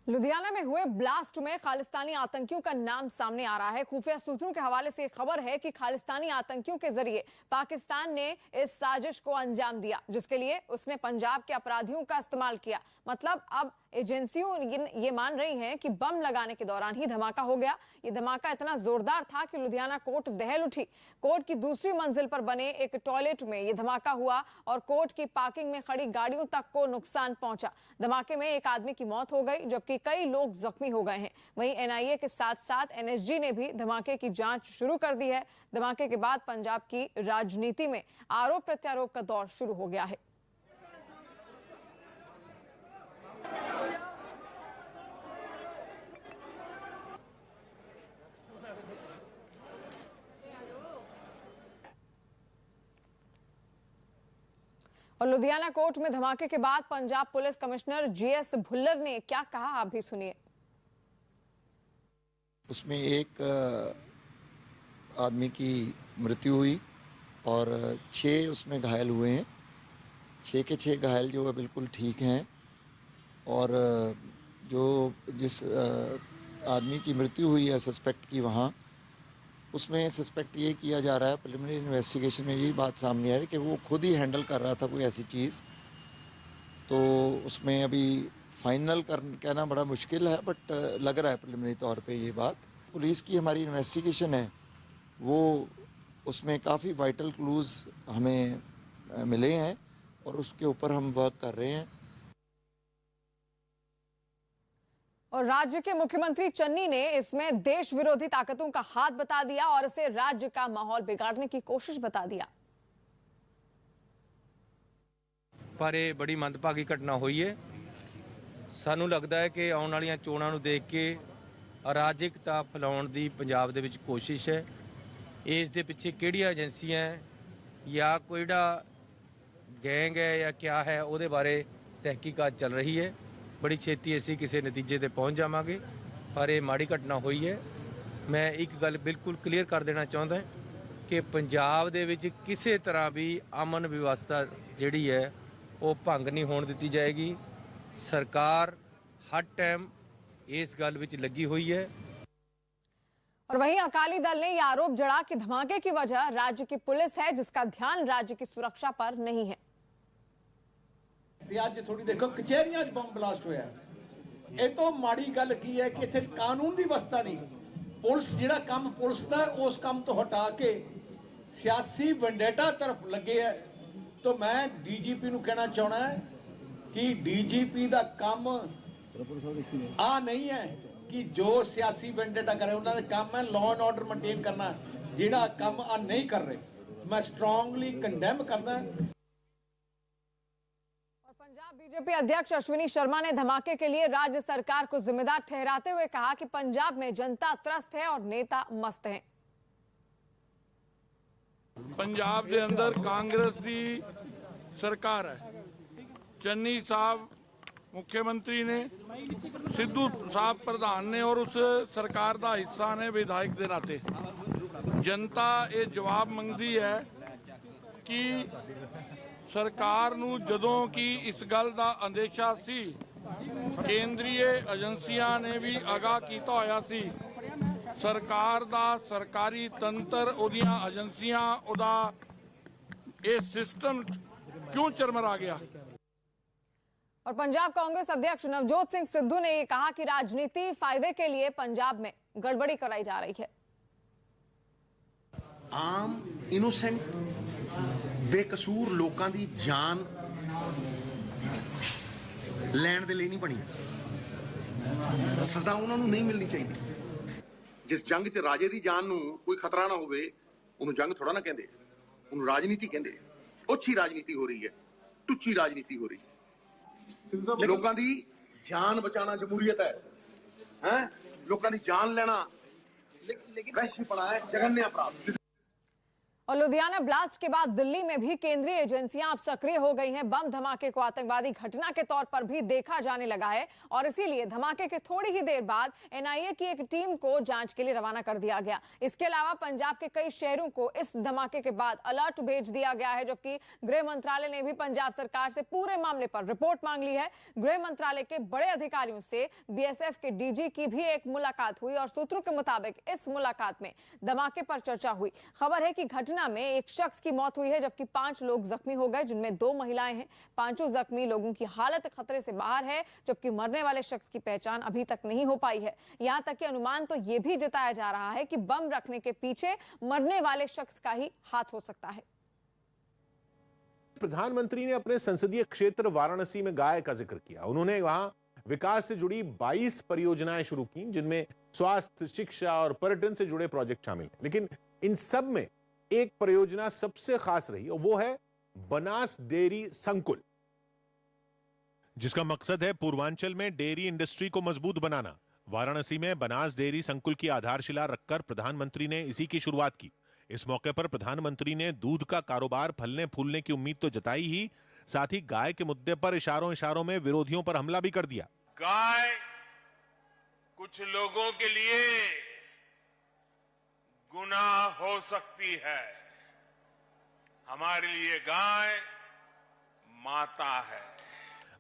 लुधियाना में हुए ब्लास्ट में खालिस्तानी आतंकियों का नाम सामने आ रहा है। खुफिया सूत्रों के हवाले से खबर है कि खालिस्तानी आतंकियों के जरिए पाकिस्तान ने इस साजिश को अंजाम दिया, जिसके लिए उसने पंजाब के अपराधियों का इस्तेमाल किया। मतलब अब एजेंसियों ये मान रही हैं कि बम लगाने के दौरान ही धमाका हो गया। ये धमाका इतना जोरदार था कि लुधियाना कोर्ट दहल उठी। कोर्ट की दूसरी मंजिल पर बने एक टॉयलेट में यह धमाका हुआ और कोर्ट की पार्किंग में खड़ी गाड़ियों तक को नुकसान पहुंचा। धमाके में एक आदमी की मौत हो गई, जबकि कई लोग जख्मी हो गए हैं। वहीं एनआईए के साथ साथ एनएसजी ने भी धमाके की जांच शुरू कर दी है। धमाके के बाद पंजाब की राजनीति में आरोप प्रत्यारोप का दौर शुरू हो गया है। और लुधियाना कोर्ट में धमाके के बाद Punjab police commissioner GS Bhullar ने क्या कहा, आप भी सुनिए। उसमें एक आदमी की मृत्यु हुई और 6 उसमें घायल हुए हैं। 6 के 6 घायल जो है बिल्कुल ठीक हैं। और जो जिस आदमी की मृत्यु हुई है सस्पेक्ट की, वहाँ उसमें सस्पेक्ट ये किया जा रहा है, प्रिलिमिनरी इन्वेस्टिगेशन में यही बात सामने आ रही है कि वो खुद ही हैंडल कर रहा था कोई ऐसी चीज़। तो उसमें अभी फाइनल कहना बड़ा मुश्किल है, बट लग रहा है प्रिलिमिनरी तौर पे ये बात। पुलिस की हमारी इन्वेस्टिगेशन है, वो उसमें काफ़ी वाइटल क्लूज़ हमें मिले हैं और उसके ऊपर हम वर्क कर रहे हैं। और राज्य के मुख्यमंत्री चन्नी ने इसमें देश विरोधी ताकतों का हाथ बता दिया और इसे राज्य का माहौल बिगाड़ने की कोशिश बता दिया। पर ये बड़ी मंदभागी घटना हुई है। सानू लगता है कि आने वाली चोणां नूं देख के अराजकता फैलाउण दी पंजाब दे विच कोशिश है। इस दे पिछे किहड़ियां एजेंसियां या कोई गैंग है या क्या है, उहदे बारे तहकीकात चल रही है। बड़ी छेती असीं किसी नतीजे ते पहुँच जावांगे, पर यह माड़ी घटना हुई है। मैं एक गल बिल्कुल क्लीयर कर देना चाहुंदा कि पंजाब दे विच किसी तरह भी अमन व्यवस्था जिहड़ी है वो भंग नहीं होण दित्ती जाएगी। सरकार हर टाइम इस गल विच लगी हुई है। और वहीं अकाली दल ने यह आरोप जड़ा कि धमाके की वजह राज्य की पुलिस है, जिसका ध्यान राज्य की सुरक्षा पर नहीं है। अज थोड़ी देखो कचहरियां बम ब्लास्ट होया, ये तो माड़ी गल की है कि इत्थे कानून की व्यवस्था नहीं। पुलिस जिहड़ा काम पुलिस दा उस काम तो हटा के सियासी वेंडेटा तरफ लगे है। तो मैं डीजीपी नूं कहना चाहना है कि डीजीपी दा काम आ नहीं है कि जो सियासी वेंडेटा करे, उन्होंने काम है लॉ एंड ऑर्डर मेनटेन करना। जिहड़ा काम आ नहीं कर रहे, मैं स्ट्रांगली कंडेम करना। पंजाब बीजेपी अध्यक्ष अश्विनी शर्मा ने धमाके के लिए राज्य सरकार को जिम्मेदार ठहराते हुए कहा कि पंजाब में जनता त्रस्त है और नेता मस्त हैं। पंजाब के अंदर कांग्रेस की सरकार है। चन्नी साहब मुख्यमंत्री ने, सिद्धू साहब प्रधान ने और उस सरकार का हिस्सा ने विधायक के नाते जनता ये जवाब मंगती है कि सरकार नूं जदों की इस गल दा अंदेशा सी, केंद्रीय एजेंसियां ने भी आगाह कीता होया सी। सरकार दा सरकारी तंत्र, उहदियां एजेंसियां, उहदा ये सिस्टम क्यों चरमरा गया। और पंजाब कांग्रेस अध्यक्ष नवजोत सिंह सिद्धू ने यह कहा कि राजनीति फायदे के लिए पंजाब में गड़बड़ी कराई जा रही है। आम इनोसेंट बेकसूर लोगों की जान लैण दे लई नहीं बनी, सजा उन्होंने नहीं मिलनी चाहिए। जिस जंग च राजे की जान नूं कोई खतरा ना होवे, उन्होंने जंग थोड़ा ना कहते, उन्होंने राजनीति कहते। ओछी राजनीति हो रही है, टुच्ची राजनीति हो रही है। लोगों की जान बचाना जमहूरियत है, लोगों की जान लेना वैश्यपना है, जघन्य अपराध। और लुधियाना ब्लास्ट के बाद दिल्ली में भी केंद्रीय एजेंसियां अब सक्रिय हो गई हैं। बम धमाके को आतंकवादी घटना के तौर पर भी देखा जाने लगा है और इसीलिए धमाके के थोड़ी ही देर बाद एनआईए की एक टीम को जांच के लिए रवाना कर दिया गया। इसके अलावा पंजाब के कई शहरों को इस धमाके के बाद अलर्ट भेज दिया गया है, जबकि गृह मंत्रालय ने भी पंजाब सरकार से पूरे मामले पर रिपोर्ट मांग ली है। गृह मंत्रालय के बड़े अधिकारियों से बीएसएफ के डीजी की भी एक मुलाकात हुई और सूत्रों के मुताबिक इस मुलाकात में धमाके पर चर्चा हुई। खबर है कि घटना में एक शख्स की मौत हुई है, जबकि 5 लोग जख्मी हो गए, जिनमें 2 महिलाएं हैं। 5 जख्मी लोगों की हालत खतरे से बाहर है, जबकि मरने वाले शख्स की पहचान अभी तक नहीं हो पाई है। यहां तक कि अनुमान तो यह भी जताया जा रहा है कि बम रखने के पीछे मरने वाले शख्स का ही हाथ हो सकता है। प्रधानमंत्री ने अपने संसदीय क्षेत्र वाराणसी में गाय का जिक्र किया। उन्होंने वहां विकास से जुड़ी 22 परियोजनाएं शुरू की, जिनमें स्वास्थ्य, शिक्षा और पर्यटन से जुड़े प्रोजेक्ट शामिल हैं। लेकिन इन सब में एक परियोजना सबसे खास रही और वो है बनास डेयरी संकुल, जिसका मकसद है पूर्वांचल में डेयरी इंडस्ट्री को मजबूत बनाना। वाराणसी में बनास डेयरी संकुल की आधारशिला रखकर प्रधानमंत्री ने इसी की शुरुआत की। इस मौके पर प्रधानमंत्री ने दूध का कारोबार फलने फूलने की उम्मीद तो जताई ही, साथ ही गाय के मुद्दे पर इशारों में विरोधियों पर हमला भी कर दिया। गाय कुछ लोगों के लिए गुनाह हो सकती है, हमारे लिए गाय माता है।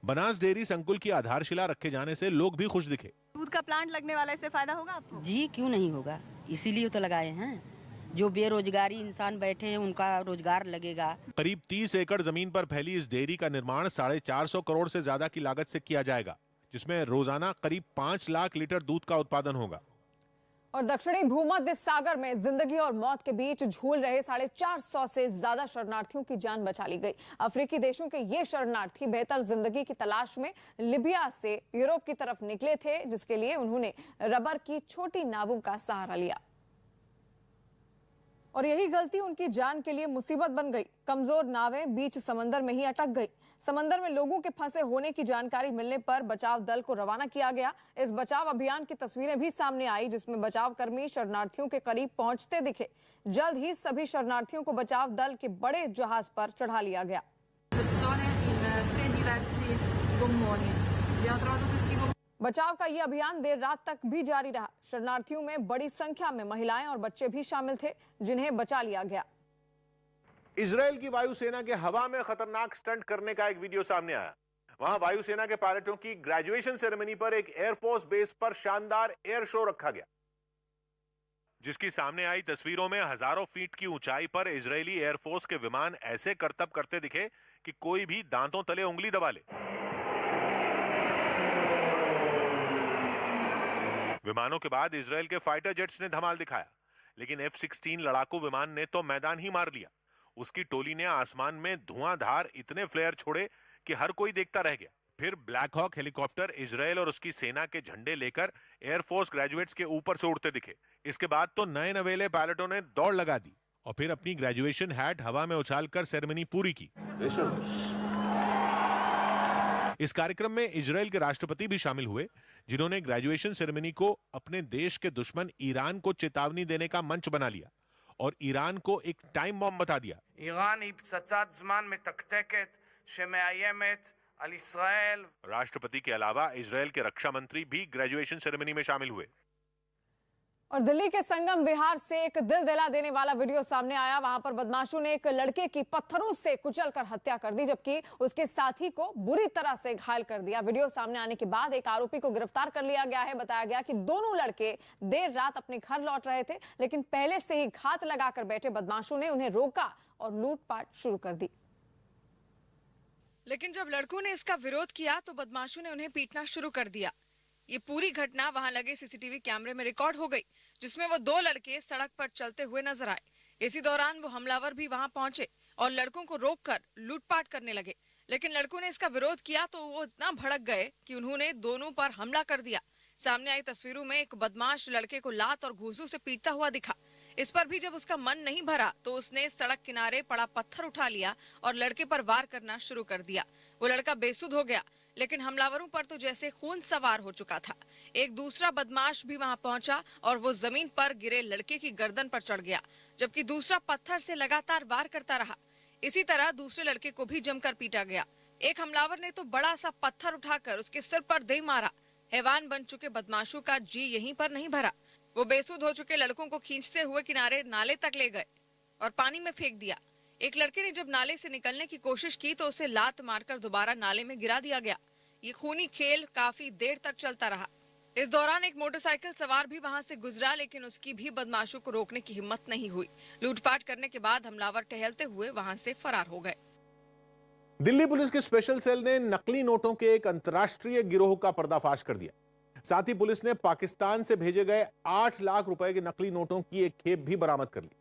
बनास डेयरी संकुल की आधारशिला रखे जाने से लोग भी खुश दिखे। दूध का प्लांट लगने वाला, इससे फायदा होगा आपको? जी क्यों नहीं होगा, इसीलिए तो लगाए हैं। जो बेरोजगारी इंसान बैठे हैं उनका रोजगार लगेगा। करीब 30 एकड़ जमीन पर फैली इस डेयरी का निर्माण 450 करोड़ से ज्यादा की लागत से किया जाएगा, जिसमें रोजाना करीब 5 लाख लीटर दूध का उत्पादन होगा। और दक्षिणी भूमध्य सागर में जिंदगी और मौत के बीच झूल रहे 450 से ज्यादा शरणार्थियों की जान बचा ली गई। अफ्रीकी देशों के ये शरणार्थी बेहतर जिंदगी की तलाश में लिबिया से यूरोप की तरफ निकले थे, जिसके लिए उन्होंने रबर की छोटी नावों का सहारा लिया और यही गलती उनकी जान के लिए मुसीबत बन गई। कमजोर नावें बीच समंदर में ही अटक गई। समंदर में लोगों के फंसे होने की जानकारी मिलने पर बचाव दल को रवाना किया गया। इस बचाव अभियान की तस्वीरें भी सामने आई, जिसमें बचाव कर्मी शरणार्थियों के करीब पहुंचते दिखे। जल्द ही सभी शरणार्थियों को बचाव दल के बड़े जहाज पर चढ़ा लिया गया। बचाव का ये अभियान देर रात तक भी जारी रहा। शरणार्थियों में बड़ी संख्या में महिलाएं और बच्चे भी शामिल थे, जिन्हें बचा लिया गया। इजराइल की वायुसेना के हवा में खतरनाक स्टंट करने का एक वीडियो सामने आया। वहां वायुसेना के पायलटों की ग्रेजुएशन सेरेमनी पर एक एयरफोर्स बेस पर शानदार एयर शो रखा गया, जिसकी सामने आई तस्वीरों में हजारों फीट की ऊंचाई पर इजरायली एयरफोर्स के विमान ऐसे करतब करते दिखे कि कोई भी दांतों तले उंगली दबा ले। विमानों के बाद इजरायल के फाइटर जेट्स ने धमाल दिखाया, लेकिन F-16 लड़ाकू विमान ने तो मैदान ही मार लिया। उसकी टोली ने आसमान में धुआंधार इतने फ्लेयर छोड़े कि हर कोई देखता रह गया। फिर ब्लैक हॉक हेलीकॉप्टर इजरायल और उसकी सेना के झंडे लेकर एयरफोर्स ग्रेजुएट्स के ऊपर से उड़ते दिखे। इसके बाद तो नए नवेले पायलटों ने दौड़ लगा दी और फिर अपनी ग्रेजुएशन हैट हवा में उछालकर सेरेमनी पूरी की। इस कार्यक्रम में इजरायल के राष्ट्रपति भी शामिल हुए, जिन्होंने ग्रेजुएशन सेरेमनी को अपने देश के दुश्मन ईरान को चेतावनी देने का मंच बना लिया और ईरान को एक टाइम बॉम्ब बता दिया। איראן היא פצצת זמן מתקתקת שמאיימת על ישראל। राष्ट्रपति के अलावा इजरायल के रक्षा मंत्री भी ग्रेजुएशन सेरेमनी में शामिल हुए। और दिल्ली के संगम विहार से एक दिल दिला देने वाला वीडियो सामने आया। वहां पर बदमाशों ने एक लड़के की पत्थरों से कुचलकर हत्या कर दी, जबकि उसके साथी को बुरी तरह से घायल कर दिया। वीडियो सामने आने के बाद एक आरोपी को गिरफ्तार कर लिया गया है। बताया गया कि दोनों लड़के देर रात अपने घर लौट रहे थे, लेकिन पहले से ही घात लगाकर बैठे बदमाशों ने उन्हें रोका और लूटपाट शुरू कर दी। लेकिन जब लड़कों ने इसका विरोध किया तो बदमाशों ने उन्हें पीटना शुरू कर दिया। ये पूरी घटना वहां लगे सीसीटीवी कैमरे में रिकॉर्ड हो गई, जिसमें वो 2 लड़के सड़क पर चलते हुए नजर आए। इसी दौरान वो हमलावर भी वहां पहुंचे और लड़कों को रोककर लूटपाट करने लगे। लेकिन लड़कों ने इसका विरोध किया तो वो इतना भड़क गए कि उन्होंने दोनों पर हमला कर दिया। सामने आई तस्वीरों में एक बदमाश लड़के को लात और घूंसों से पीटता हुआ दिखा। इस पर भी जब उसका मन नहीं भरा तो उसने सड़क किनारे पड़ा पत्थर उठा लिया और लड़के पर वार करना शुरू कर दिया। वो लड़का बेसुध हो गया, लेकिन हमलावरों पर तो जैसे खून सवार हो चुका था। एक दूसरा बदमाश भी वहां पहुंचा और वो जमीन पर गिरे लड़के की गर्दन पर चढ़ गया, जबकि दूसरा पत्थर से लगातार वार करता रहा। इसी तरह दूसरे लड़के को भी जमकर पीटा गया। एक हमलावर ने तो बड़ा सा पत्थर उठाकर उसके सिर पर दे मारा। हैवान बन चुके बदमाशों का जी यहीं पर नहीं भरा। वो बेसुध हो चुके लड़कों को खींचते हुए किनारे नाले तक ले गए और पानी में फेंक दिया। एक लड़के ने जब नाले से निकलने की कोशिश की तो उसे लात मारकर दोबारा नाले में गिरा दिया गया। ये खूनी खेल काफी देर तक चलता रहा। इस दौरान एक मोटरसाइकिल सवार भी वहां से गुजरा, लेकिन उसकी भी बदमाशों को रोकने की हिम्मत नहीं हुई। लूटपाट करने के बाद हमलावर टहलते हुए वहां से फरार हो गए। दिल्ली पुलिस के स्पेशल सेल ने नकली नोटों के एक अंतर्राष्ट्रीय गिरोह का पर्दाफाश कर दिया। साथ ही पुलिस ने पाकिस्तान से भेजे गए 8 लाख रुपए के नकली नोटों की एक खेप भी बरामद कर ली।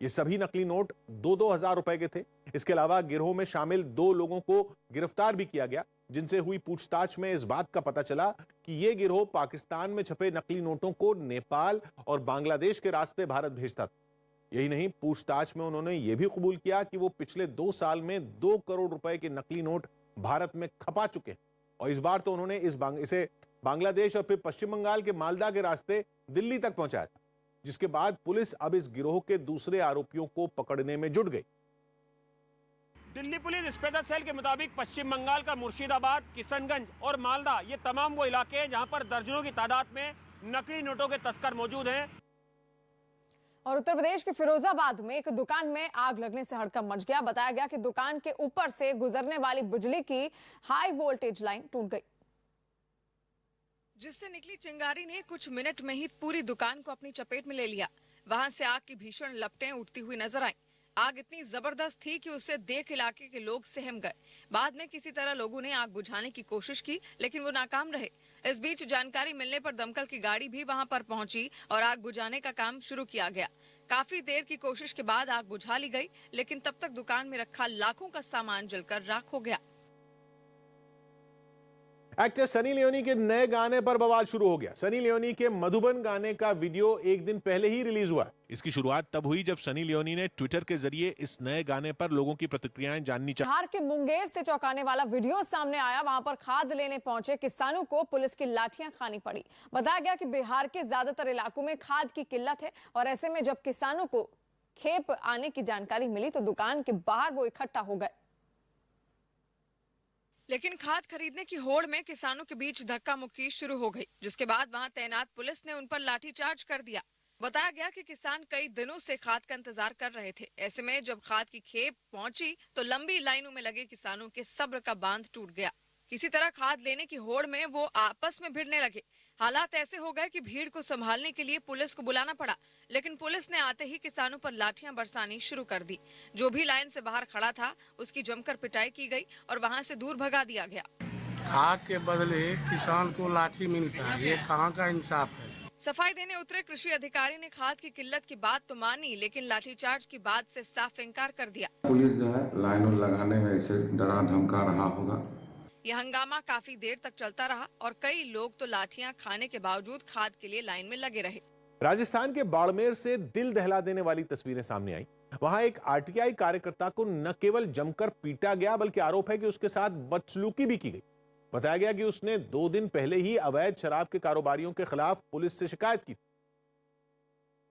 ये सभी नकली नोट 2-2 हजार रुपए के थे। इसके अलावा गिरोह में शामिल 2 लोगों को गिरफ्तार भी किया गया, जिनसे हुई पूछताछ में इस बात का पता चला कि यह गिरोह पाकिस्तान में छपे नकली नोटों को नेपाल और बांग्लादेश के रास्ते भारत भेजता था। यही नहीं, पूछताछ में उन्होंने यह भी कबूल किया कि वो पिछले 2 साल में 2 करोड़ रुपए के नकली नोट भारत में खपा चुके हैं और इस बार तो उन्होंने इसे बांग्लादेश और फिर पश्चिम बंगाल के मालदा के रास्ते दिल्ली तक पहुंचाया था, जिसके बाद पुलिस अब इस गिरोह के दूसरे आरोपियों को पकड़ने में जुट गई। दिल्ली पुलिस स्पेशल सेल के मुताबिक पश्चिम बंगाल का मुर्शिदाबाद, किशनगंज और मालदा ये तमाम वो इलाके हैं जहां पर दर्जनों की तादाद में नकली नोटों के तस्कर मौजूद हैं। और उत्तर प्रदेश के फिरोजाबाद में एक दुकान में आग लगने से हड़कंप मच गया। बताया गया कि दुकान के ऊपर से गुजरने वाली बिजली की हाई वोल्टेज लाइन टूट गई, जिससे निकली चिंगारी ने कुछ मिनट में ही पूरी दुकान को अपनी चपेट में ले लिया। वहां से आग की भीषण लपटें उठती हुई नजर आईं। आग इतनी जबरदस्त थी कि उसे देख इलाके के लोग सहम गए। बाद में किसी तरह लोगों ने आग बुझाने की कोशिश की, लेकिन वो नाकाम रहे। इस बीच जानकारी मिलने पर दमकल की गाड़ी भी वहां पर पहुंची और आग बुझाने का काम शुरू किया गया। काफी देर की कोशिश के बाद आग बुझा ली गई, लेकिन तब तक दुकान में रखा लाखों का सामान जलकर राख हो गया। एक्टर सनी लियोनी के नए गाने पर बवाल शुरू हो गया। सनी लियोनी के मधुबन गाने का वीडियो एक दिन पहले ही रिलीज हुआ। इसकी शुरुआत तब हुई जब सनी लियोनी ने ट्विटर के जरिए इस नए गाने पर लोगों की प्रतिक्रियाएं जाननी चाहिए। बिहार के मुंगेर से चौंकाने वाला वीडियो सामने आया। वहां पर खाद लेने पहुंचे किसानों को पुलिस की लाठियां खानी पड़ी। बताया गया कि बिहार के ज्यादातर इलाकों में खाद की किल्लत है और ऐसे में जब किसानों को खेप आने की जानकारी मिली तो दुकान के बाहर वो इकट्ठा हो गए। लेकिन खाद खरीदने की होड़ में किसानों के बीच धक्का मुक्की शुरू हो गई, जिसके बाद वहां तैनात पुलिस ने उन पर लाठीचार्ज कर दिया। बताया गया कि किसान कई दिनों से खाद का इंतजार कर रहे थे। ऐसे में जब खाद की खेप पहुंची तो लंबी लाइनों में लगे किसानों के सब्र का बांध टूट गया। किसी तरह खाद लेने की होड़ में वो आपस में भिड़ने लगे। हालात ऐसे हो गए कि भीड़ को संभालने के लिए पुलिस को बुलाना पड़ा, लेकिन पुलिस ने आते ही किसानों पर लाठियां बरसानी शुरू कर दी। जो भी लाइन से बाहर खड़ा था उसकी जमकर पिटाई की गई और वहां से दूर भगा दिया गया। खाद के बदले किसान को लाठी मिलता है, ये कहाँ का इंसाफ है? सफाई देने उतरे कृषि अधिकारी ने खाद की किल्लत की बात तो मानी, लेकिन लाठीचार्ज की बात से साफ इनकार कर दिया। पुलिस जो है लाइन लगाने में ऐसे डरा धमका रहा होगा। यह हंगामा काफी देर तक चलता रहा और कई लोग तो लाठियां खाने के बावजूद खाद के लिए लाइन में लगे रहे। राजस्थान के बाड़मेर से दिल दहला देने वाली तस्वीरें सामने आई। वहां एक आरटीआई कार्यकर्ता को न केवल जमकर पीटा गया बल्कि आरोप है कि उसके साथ बदसलूकी भी की गई। बताया गया कि उसने 2 दिन पहले ही अवैध शराब के कारोबारियों के खिलाफ पुलिस से शिकायत की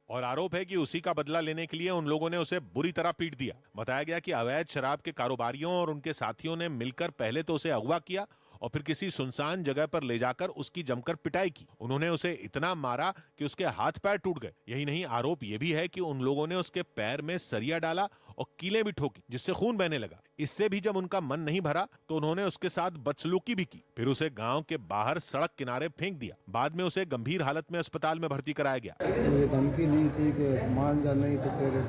और आरोप है कि उसी का बदला लेने के लिए उन लोगों ने उसे बुरी तरह पीट दिया। बताया गया कि अवैध शराब के कारोबारियों और उनके साथियों ने मिलकर पहले तो उसे अगवा किया और फिर किसी सुनसान जगह पर ले जाकर उसकी जमकर पिटाई की। उन्होंने उसे इतना मारा कि उसके हाथ पैर टूट गए। यही नहीं, आरोप यह भी है कि उन लोगों ने उसके पैर में सरिया डाला और कीलें भी ठोकी, जिससे खून बहने लगा। इससे भी जब उनका मन नहीं भरा तो उन्होंने उसके साथ बदसलूकी भी की। फिर उसे गांव के बाहर सड़क किनारे फेंक दिया। बाद में उसे गंभीर हालत में अस्पताल में भर्ती कराया गया। मुझे धमकी दी थी कि मान जा, नहीं तो तेरे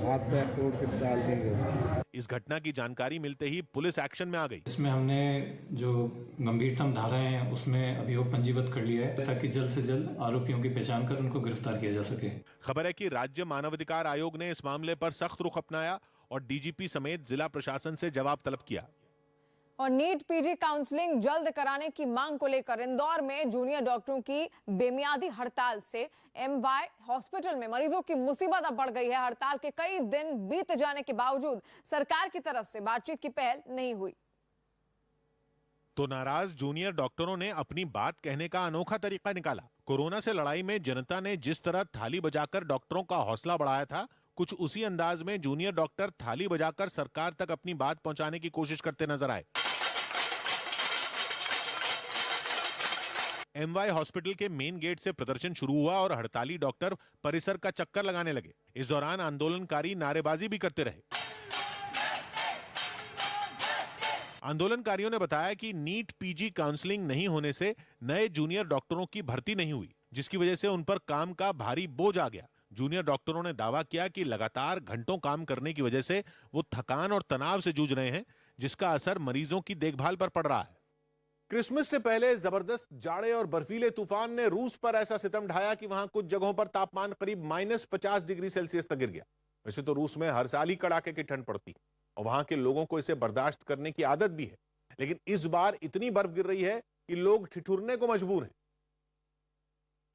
हाथ पैर तोड़ के डाल देंगे। इस घटना की जानकारी मिलते ही पुलिस एक्शन में आ गई। इसमें हमने जो गंभीरतम धाराएं हैं उसमें अभियोग पंजीबद्ध कर लिया है ताकि जल्द से जल्द आरोपियों की पहचान कर उनको गिरफ्तार किया जा सके। खबर है कि राज्य मानवाधिकार आयोग ने इस मामले पर सख्त रुख अपनाया और डीजीपी समेत जिला प्रशासन से जवाब तलब किया। और नीट पीजी काउंसलिंग जल्द कराने की मांग को लेकर इंदौर में जूनियर डॉक्टरों की बेमियादी हड़ताल से एमवाई हॉस्पिटल में मरीजों की मुसीबत अब बढ़ गई है। हड़ताल के कई दिन बीत जाने के बावजूद सरकार की तरफ से बातचीत की पहल नहीं हुई। तो नाराज जूनियर डॉक्टरों ने अपनी बात कहने का अनोखा तरीका निकाला। कोरोना से लड़ाई में जनता ने जिस तरह थाली बजाकर डॉक्टरों का हौसला बढ़ाया था, कुछ उसी अंदाज में जूनियर डॉक्टर थाली बजाकर सरकार तक अपनी बात पहुंचाने की कोशिश करते नजर आए। एमवाई हॉस्पिटल के मेन गेट से प्रदर्शन शुरू हुआ और हड़ताली डॉक्टर परिसर का चक्कर लगाने लगे। इस दौरान आंदोलनकारी नारेबाजी भी करते रहे। आंदोलनकारियों ने बताया कि नीट पीजी काउंसलिंग नहीं होने से नए जूनियर डॉक्टरों की भर्ती नहीं हुई, जिसकी वजह से उन पर काम का भारी बोझ आ गया। जूनियर डॉक्टरों ने दावा किया कि लगातार घंटों काम करने की वजह से वो थकान और तनाव से जूझ रहे हैं, जिसका असर मरीजों की देखभाल पर पड़ रहा है। क्रिसमस से पहले जबरदस्त जाड़े और बर्फीले तूफान ने रूस पर ऐसा सितम ढाया कि वहां कुछ जगहों पर तापमान करीब -50 डिग्री सेल्सियस तक गिर गया। वैसे तो रूस में हर साल ही कड़ाके की ठंड पड़ती और वहां के लोगों को इसे बर्दाश्त करने की आदत भी है, लेकिन इस बार इतनी बर्फ गिर रही है कि लोग ठिठुरने को मजबूर हैं।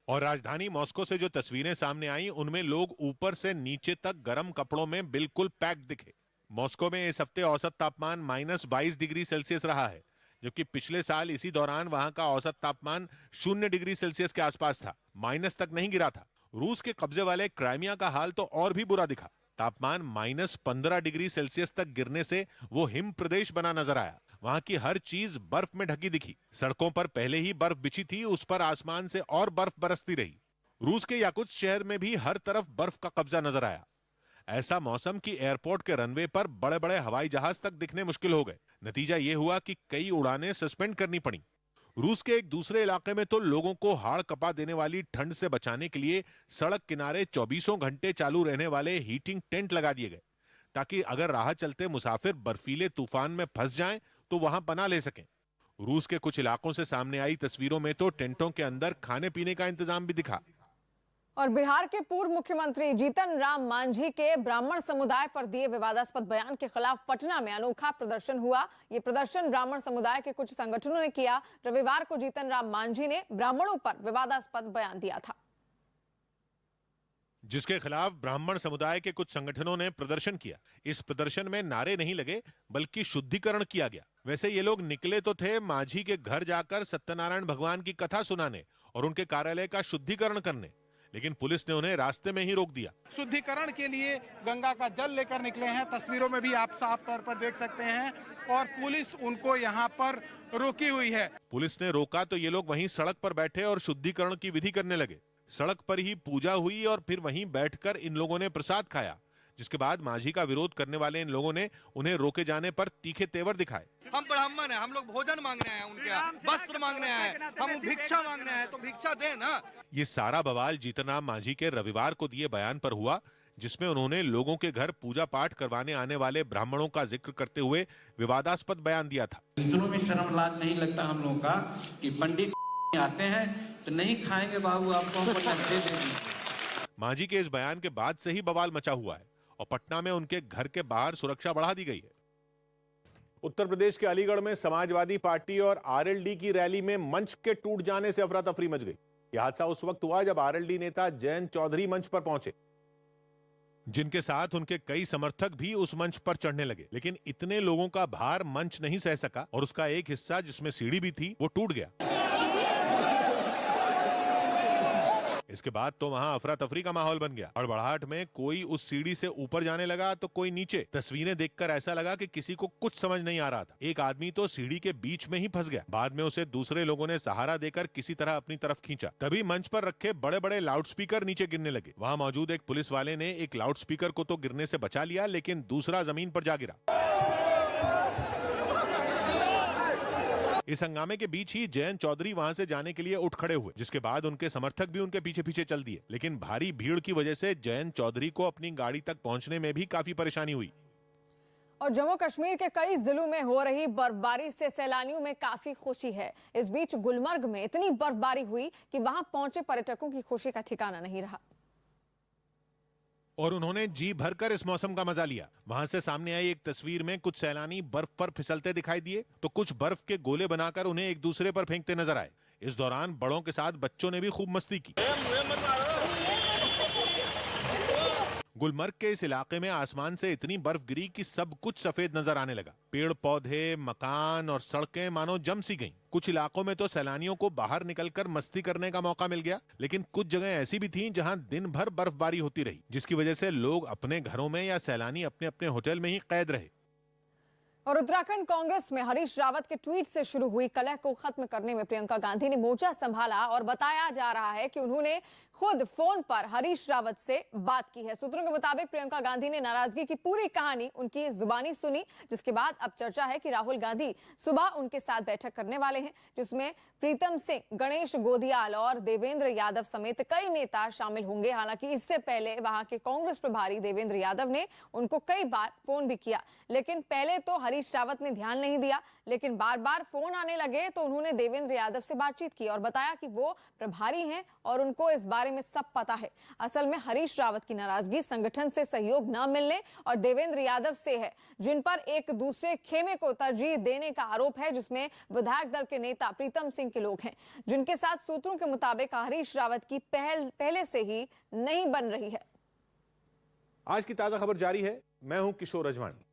और राजधानी मॉस्को से जो तस्वीरें सामने आई, उनमें लोग ऊपर से नीचे तक गर्म कपड़ों में बिल्कुल पैक्ड दिखे। मॉस्को में इस हफ्ते औसत तापमान -22 डिग्री सेल्सियस रहा है, जबकि पिछले साल इसी दौरान वहां का औसत तापमान 0 डिग्री सेल्सियस के आसपास था, माइनस तक नहीं गिरा था। रूस के कब्जे वाले क्राइमिया का हाल तो और भी बुरा दिखा। तापमान -15 डिग्री सेल्सियस तक गिरने से वो हिम प्रदेश बना नजर आया। वहां की हर चीज बर्फ में ढकी दिखी। सड़कों पर पहले ही बर्फ बिछी थी, उस पर आसमान से और बर्फ बरसती रही। रूस के याकुत्स्क शहर में भी हर तरफ बर्फ का कब्जा नजर आया। ऐसा मौसम कि एयरपोर्ट के रनवे पर बड़े बड़े हवाई जहाज तक दिखने मुश्किल हो गए। नतीजा ये हुआ कि कई उड़ानें सस्पेंड करनी पड़ी। रूस के एक दूसरे इलाके में तो लोगों को हाड़ कपा देने वाली ठंड से बचाने के लिए सड़क किनारे 24 घंटे चालू रहने वाले हीटिंग टेंट लगा दिए गए, ताकि अगर राह चलते मुसाफिर बर्फीले तूफान में फंस जाएं तो वहां पनाह ले सकें। रूस के कुछ इलाकों से सामने आई तस्वीरों में तो टेंटों के अंदर खाने पीने का इंतजाम भी दिखा। और बिहार के पूर्व मुख्यमंत्री जीतन राम मांझी के ब्राह्मण समुदाय पर दिए विवादास्पद बयान के खिलाफ पटना में अनोखा प्रदर्शन हुआ। ये प्रदर्शन ब्राह्मण समुदाय के कुछ संगठनों ने किया। रविवार को जीतन राम मांझी ने ब्राह्मणों पर विवादास्पद बयान दिया था, जिसके खिलाफ ब्राह्मण समुदाय के कुछ संगठनों ने प्रदर्शन किया। इस प्रदर्शन में नारे नहीं लगे, बल्कि शुद्धिकरण किया गया। वैसे ये लोग निकले तो थे मांझी के घर जाकर सत्यनारायण भगवान की कथा सुनाने और उनके कार्यालय का शुद्धिकरण करने, लेकिन पुलिस ने उन्हें रास्ते में ही रोक दिया। शुद्धिकरण के लिए गंगा का जल लेकर निकले हैं, तस्वीरों में भी आप साफ तौर पर देख सकते हैं, और पुलिस उनको यहाँ पर रोकी हुई है। पुलिस ने रोका तो ये लोग वहीं सड़क पर बैठे और शुद्धिकरण की विधि करने लगे। सड़क पर ही पूजा हुई और फिर वहीं बैठकर इन लोगों ने प्रसाद खाया, जिसके बाद मांझी का विरोध करने वाले इन लोगों ने उन्हें रोके जाने पर तीखे तेवर दिखाए। हम ब्राह्मण हैं, हम लोग भोजन मांगने आए, उनके यहाँ वस्त्र मांगने आए, हम भिक्षा मांगने आए, तो भिक्षा दे ना। ये सारा बवाल जीतन राम मांझी के रविवार को दिए बयान पर हुआ, जिसमें उन्होंने लोगों के घर पूजा पाठ करवाने आने वाले ब्राह्मणों का जिक्र करते हुए विवादास्पद बयान दिया था। इतना भी शर्म लाज नहीं लगता हम लोगों का कि पंडित आते हैं तो नहीं खाएंगे बाबू, आपको हम दे देंगे। मांझी के इस बयान के बाद से ही बवाल मचा हुआ है और पटना में उनके घर के बाहर सुरक्षा बढ़ा दी गई है। उत्तर प्रदेश के अलीगढ़ में समाजवादी पार्टी और आरएलडी की रैली में मंच के टूट जाने से अफरा तफरी मच गई। यह हादसा उस वक्त हुआ जब आरएलडी नेता जयंत चौधरी मंच पर पहुंचे, जिनके साथ उनके कई समर्थक भी उस मंच पर चढ़ने लगे, लेकिन इतने लोगों का भार मंच नहीं सह सका और उसका एक हिस्सा, जिसमें सीढ़ी भी थी, वो टूट गया। इसके बाद तो वहां अफरा तफरी का माहौल बन गया। हड़बड़ाहट में कोई उस सीढ़ी से ऊपर जाने लगा तो कोई नीचे। तस्वीरें देखकर ऐसा लगा कि किसी को कुछ समझ नहीं आ रहा था। एक आदमी तो सीढ़ी के बीच में ही फंस गया। बाद में उसे दूसरे लोगों ने सहारा देकर किसी तरह अपनी तरफ खींचा। तभी मंच पर रखे बड़े बड़े लाउडस्पीकर नीचे गिरने लगे। वहां मौजूद एक पुलिस वाले ने एक लाउडस्पीकर को तो गिरने से बचा लिया, लेकिन दूसरा जमीन पर जा गिरा। इस हंगामे के बीच ही जयंत चौधरी वहां से जाने के लिए उठ खड़े हुए, जिसके बाद उनके समर्थक भी उनके पीछे पीछे चल दिए। लेकिन भारी भीड़ की वजह से जयंत चौधरी को अपनी गाड़ी तक पहुंचने में भी काफी परेशानी हुई। और जम्मू कश्मीर के कई जिलों में हो रही बर्फबारी से सैलानियों में काफी खुशी है। इस बीच गुलमर्ग में इतनी बर्फबारी हुई कि वहां पहुंचे पर्यटकों की खुशी का ठिकाना नहीं रहा और उन्होंने जी भरकर इस मौसम का मजा लिया। वहां से सामने आई एक तस्वीर में कुछ सैलानी बर्फ पर फिसलते दिखाई दिए तो कुछ बर्फ के गोले बनाकर उन्हें एक दूसरे पर फेंकते नजर आए। इस दौरान बड़ों के साथ बच्चों ने भी खूब मस्ती की। गुलमर्ग के इस इलाके में आसमान से इतनी बर्फ गिरी कि सब कुछ सफेद नजर आने लगा। पेड़ पौधे, मकान और सड़कें मानो जम सी गईं। कुछ इलाकों में तो सैलानियों को बाहर निकलकर मस्ती करने का मौका मिल गया, लेकिन कुछ जगह ऐसी भी थीं जहां दिन भर बर्फबारी होती रही, जिसकी वजह से लोग अपने घरों में या सैलानी अपने अपने होटल में ही कैद रहे। और उत्तराखंड कांग्रेस में हरीश रावत के ट्वीट से शुरू हुई कलह को खत्म करने में प्रियंका गांधी ने मोर्चा संभाला और बताया जा रहा है कि उन्होंने खुद फोन पर हरीश रावत से बात की है। सूत्रों के मुताबिक प्रियंका गांधी ने नाराजगी की पूरी कहानी उनकी जुबानी सुनी, जिसके बाद अब चर्चा है कि राहुल गांधी सुबह उनके साथ बैठक करने वाले हैं, जिसमें प्रीतम सिंह, गणेश गोदियाल और देवेंद्र यादव समेत कई नेता शामिल होंगे। हालांकि इससे पहले वहां के कांग्रेस प्रभारी देवेंद्र यादव ने उनको कई बार फोन भी किया, लेकिन पहले तो हरीश रावत ने ध्यान नहीं दिया, लेकिन बार बार फोन आने लगे तो उन्होंने देवेंद्र यादव से बातचीत की और बताया कि वो प्रभारी हैं और उनको इस बारे में सब पता है। असल में हरीश रावत की नाराजगी संगठन से सहयोग न मिलने और देवेंद्र यादव से है, जिन पर एक दूसरे खेमे को तरजीह देने का आरोप है, जिसमें विधायक दल के नेता प्रीतम सिंह के लोग हैं, जिनके साथ सूत्रों के मुताबिक हरीश रावत की पहले से ही नहीं बन रही है। आज की ताजा खबर जारी है। मैं हूं किशोर अजवाणी।